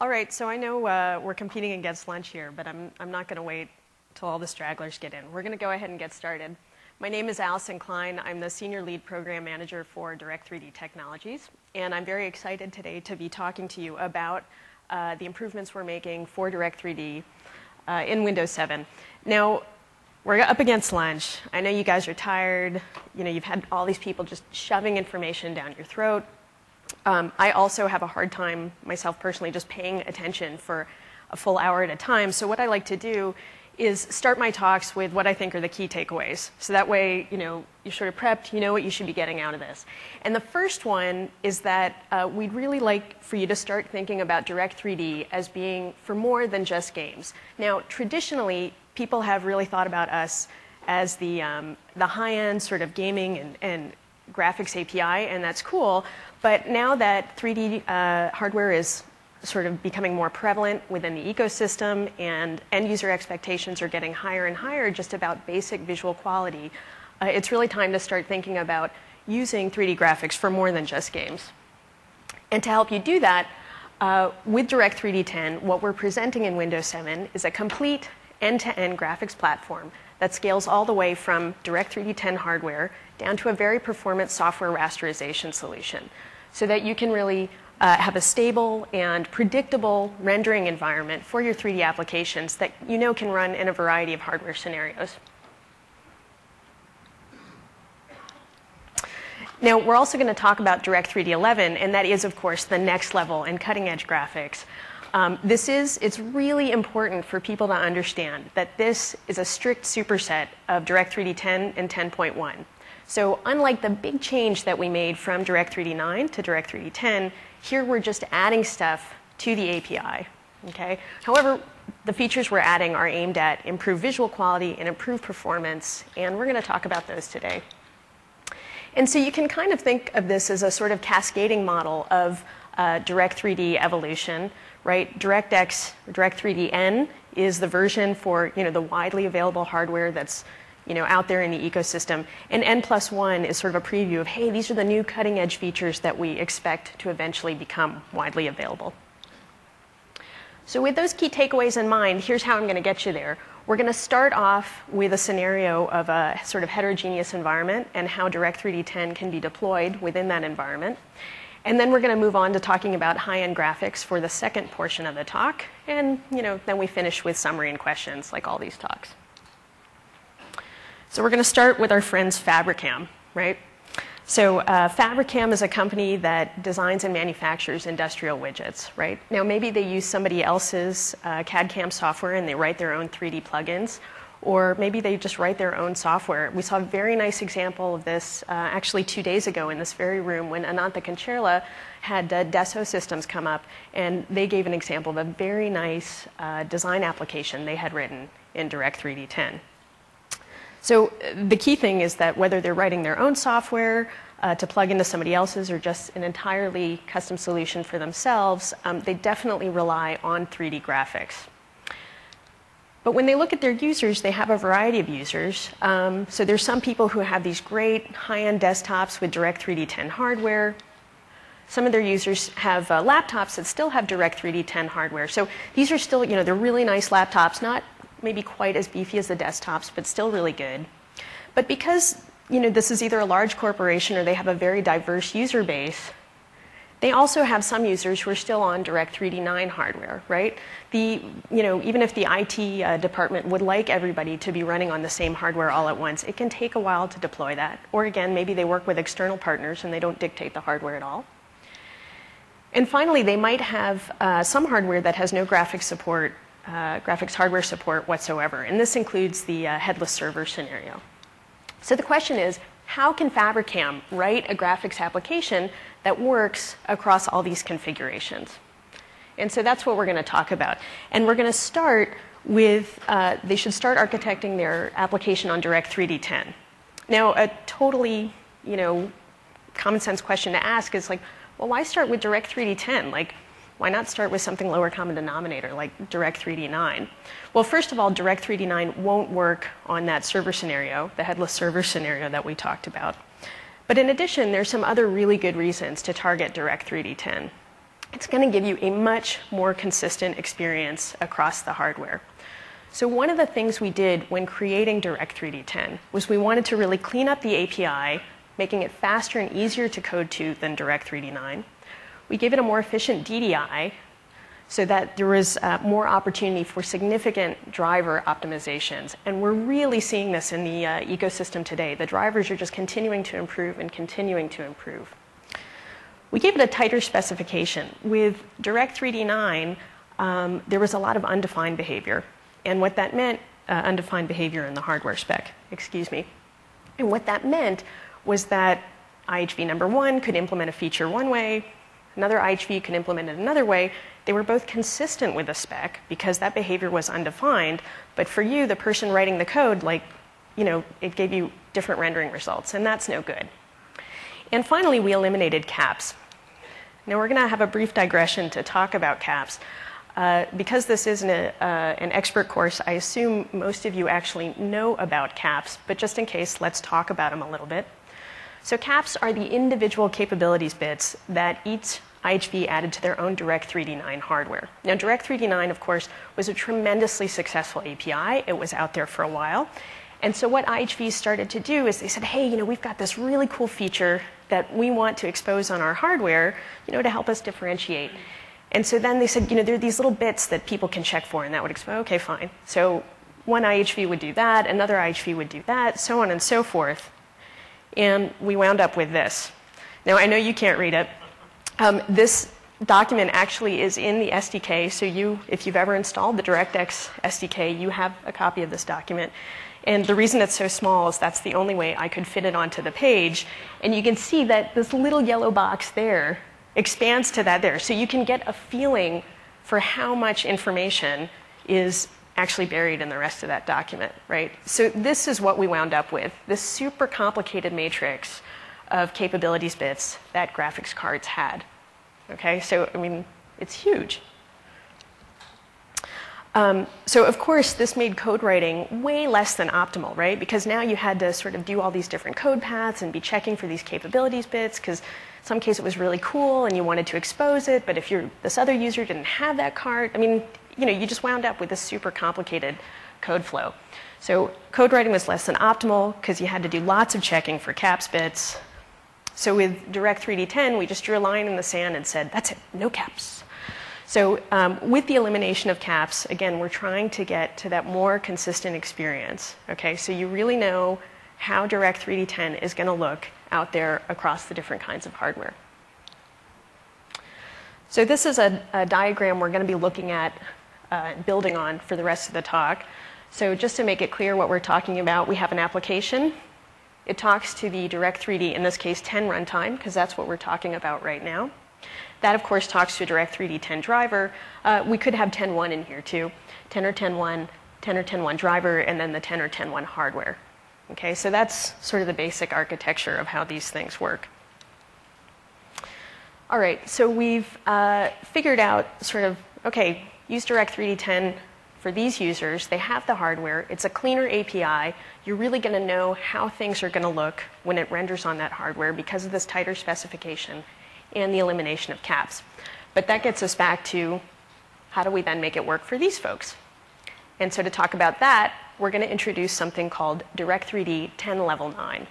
All right, so I know we're competing against lunch here, but I'm not going to wait till all the stragglers get in. We're going to go ahead and get started. My name is Allison Klein. I'm the Senior Lead Program Manager for Direct3D Technologies, and I'm very excited today to be talking to you about the improvements we're making for Direct3D in Windows 7. Now, we're up against lunch. I know you guys are tired. You know, you've had all these people just shoving information down your throat. I also have a hard time, myself personally, just paying attention for a full hour at a time. So what I like to do is start my talks with what I think are the key takeaways. So that way, you know, you're sort of prepped, you know what you should be getting out of this. And the first one is that we'd really like for you to start thinking about Direct3D as being for more than just games. Now, traditionally, people have really thought about us as the high-end sort of gaming and graphics API, and that's cool. But now that 3D hardware is sort of becoming more prevalent within the ecosystem and end user expectations are getting higher and higher just about basic visual quality, it's really time to start thinking about using 3D graphics for more than just games. And to help you do that, with Direct3D 10, what we're presenting in Windows 7 is a complete end-to-end graphics platform that scales all the way from Direct3D 10 hardware down to a very performant software rasterization solution, so that you can really have a stable and predictable rendering environment for your 3D applications that you know can run in a variety of hardware scenarios. Now, we're also going to talk about Direct3D 11, and that is, of course, the next level in cutting-edge graphics. It's really important for people to understand that this is a strict superset of Direct3D 10 and 10.1. So unlike the big change that we made from Direct3D 9 to Direct3D 10, here we're just adding stuff to the API. Okay? However, the features we're adding are aimed at improved visual quality and improved performance, and we're going to talk about those today. And so you can kind of think of this as a sort of cascading model of Direct3D evolution, right? DirectX, Direct3D is the version for the widely available hardware that's out there in the ecosystem. And N+1 is sort of a preview of, hey, these are the new cutting edge features that we expect to eventually become widely available. So with those key takeaways in mind, here's how I'm going to get you there. We're going to start off with a scenario of a sort of heterogeneous environment and how Direct3D 10 can be deployed within that environment. And then we're going to move on to talking about high-end graphics for the second portion of the talk. And then we finish with summary and questions, like all these talks. So we're going to start with our friends Fabricam, right? So Fabricam is a company that designs and manufactures industrial widgets, right? Now maybe they use somebody else's CAD/CAM software and they write their own 3D plugins, or maybe they just write their own software. We saw a very nice example of this actually 2 days ago in this very room when Anantha Kancherla had Dassault Systems come up, and they gave an example of a very nice design application they had written in Direct3D 10. So the key thing is that whether they're writing their own software to plug into somebody else's or just an entirely custom solution for themselves, they definitely rely on 3D graphics. But when they look at their users, they have a variety of users. So there's some people who have these great high-end desktops with Direct3D 10 hardware. Some of their users have laptops that still have Direct3D 10 hardware. So these are still, they're really nice laptops, not maybe quite as beefy as the desktops, but still really good. But because this is either a large corporation or they have a very diverse user base, they also have some users who are still on Direct3D 9 hardware, right? Even if the IT department would like everybody to be running on the same hardware all at once, it can take a while to deploy that. Or again, maybe they work with external partners and they don't dictate the hardware at all. And finally, they might have some hardware that has no graphics support, graphics hardware support whatsoever. And this includes the headless server scenario. So the question is, how can Fabricam write a graphics application that works across all these configurations? And so that's what we're going to talk about. And we're going to start with, they should start architecting their application on Direct3D 10. Now, a totally, common sense question to ask is like, well, why start with Direct3D 10? Like, why not start with something lower common denominator like Direct3D 9? Well, first of all, Direct3D 9 won't work on that server scenario, the headless server scenario that we talked about. But in addition, there's some other really good reasons to target Direct3D 10. it's going to give you a much more consistent experience across the hardware. So one of the things we did when creating Direct3D 10 was we wanted to really clean up the API, making it faster and easier to code to than Direct3D 9. We gave it a more efficient DDI so that there was more opportunity for significant driver optimizations. And we're really seeing this in the ecosystem today. The drivers are just continuing to improve and continuing to improve. We gave it a tighter specification. With Direct3D 9, there was a lot of undefined behavior. And what that meant, undefined behavior in the hardware spec, excuse me. And what that meant was that IHV number 1 could implement a feature one way, another IHV could implement it another way. They were both consistent with the spec because that behavior was undefined. But for you, the person writing the code, it gave you different rendering results, and that's no good. And finally, we eliminated caps. Now we're going to have a brief digression to talk about caps. Because this isn't an expert course, I assume most of you actually know about caps, but just in case, let's talk about them a little bit. So caps are the individual capabilities bits that each IHV added to their own Direct3D 9 hardware. Now Direct3D 9, of course, was a tremendously successful API. It was out there for a while. And so what IHVs started to do is they said, hey, we've got this really cool feature that we want to expose on our hardware, to help us differentiate. And so then they said, there are these little bits that people can check for, and that would expose, okay, fine. So one IHV would do that, another IHV would do that, so on and so forth. And we wound up with this. Now, I know you can't read it. This document actually is in the SDK, so if you've ever installed the DirectX SDK, you have a copy of this document. And the reason it's so small is that's the only way I could fit it onto the page. And you can see that this little yellow box there expands to that there. So you can get a feeling for how much information is actually buried in the rest of that document, right? So this is what we wound up with, this super complicated matrix of capabilities bits that graphics cards had. Okay, so it's huge. So of course, this made code writing way less than optimal, right? Because now you had to sort of do all these different code paths and be checking for these capabilities bits, because in some case it was really cool and you wanted to expose it, but if this other user didn't have that card, you just wound up with this super complicated code flow. So code writing was less than optimal because you had to do lots of checking for caps bits. So with Direct3D 10, we just drew a line in the sand and said, that's it, no caps. So with the elimination of caps, again, we're trying to get to that more consistent experience. Okay, so you really know how Direct3D 10 is going to look out there across the different kinds of hardware. So this is a diagram we're going to be looking at building on for the rest of the talk. So just to make it clear what we're talking about, we have an application. It talks to the Direct3D, in this case 10 runtime, because that's what we're talking about right now. That, of course, talks to a Direct3D 10 driver. We could have 10.1 in here, too. 10 or 10.1, 10 or 10.1 driver, and then the 10 or 10.1 hardware. Okay, so that's sort of the basic architecture of how these things work. All right, so we've figured out sort of, okay, use Direct3D 10 for these users. They have the hardware. It's a cleaner API. You're really going to know how things are going to look when it renders on that hardware because of this tighter specification and the elimination of caps. But that gets us back to how do we then make it work for these folks? And so to talk about that, we're going to introduce something called Direct3D 10 Level 9.